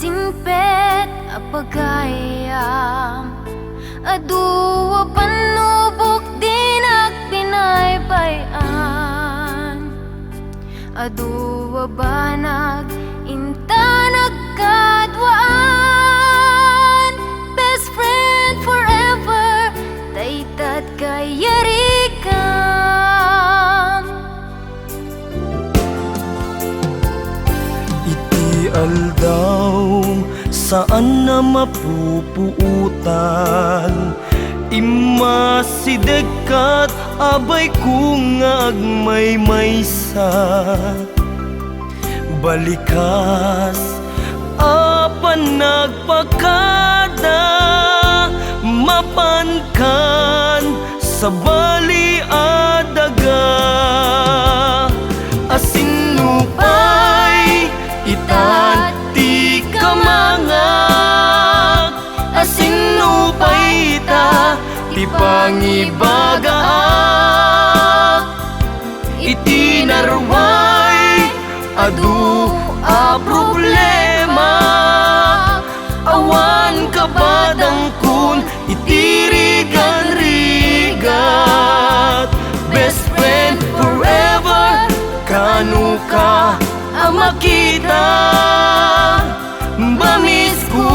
Nasingpet apagayam aduwa panubok din agpinaybayan aduwa banag inta nagkadwaan best friend forever daytad kayarikan iti aldaw saan na mapupuutan imasidegkat abay kung agmaymaysa balikas apan nagpakada mapankan sa bali adaga asinupay itan ti kamangak asinupay ita ti pangibagaak iti narway adu a problema awan kabadang kun itirigan-rigat best friend forever kanu ka ang makita bamis ko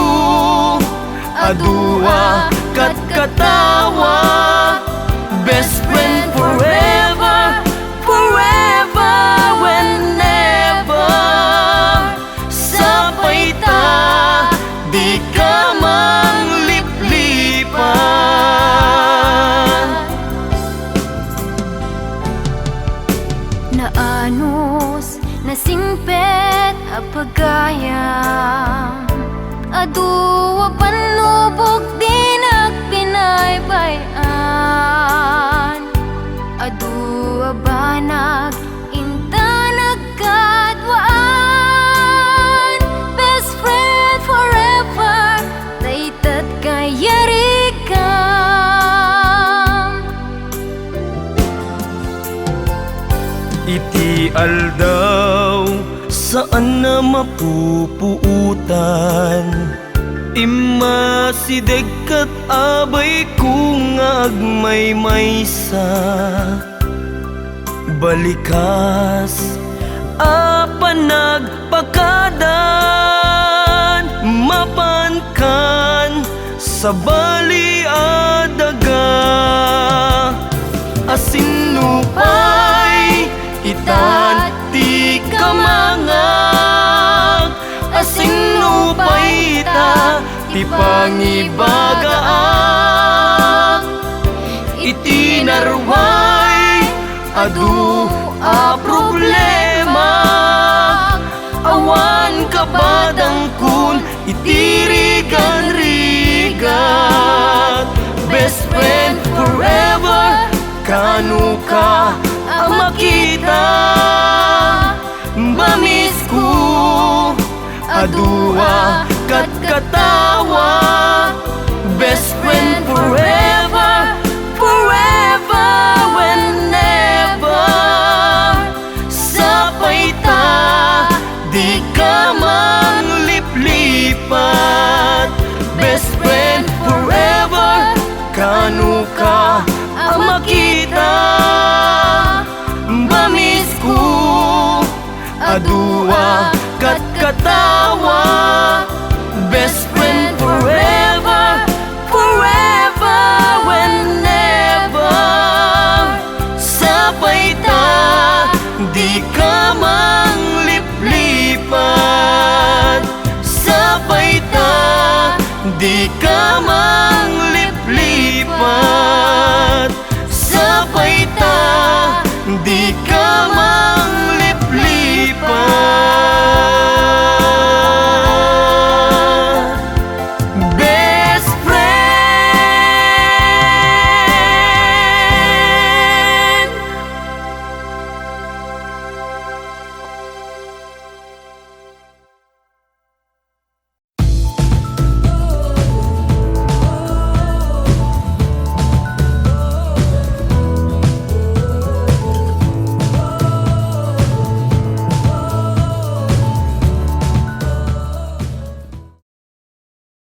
adua kat katawa best friend forever forever whenever sapay ta di ka mangliplipan naanos nasingpet apagayam aduwa panubok din agpinaybayan aduwa banag inta nagkadwaan best friend forever daytad kayarikan iti aldaw saan na mapupuutan imasidegkat abay kung agmaymaysa balikas apan nagpakadan mapankan sa bali adaga asinupay itan ti kamangak asinupay ita ti pangibagaak iti narway adu a problema awan kabadang kun itirigan-rigat best friend forever kanu ka ang makita bamis ko adua kat katawa best friend forever forever whenever sapay ta di ka mangliplipat best friend forever kanu ka ang makita bamis ko adua kat katawa best friend forever forever whenever sapay ta di ka mangliplipat sapay ta di ka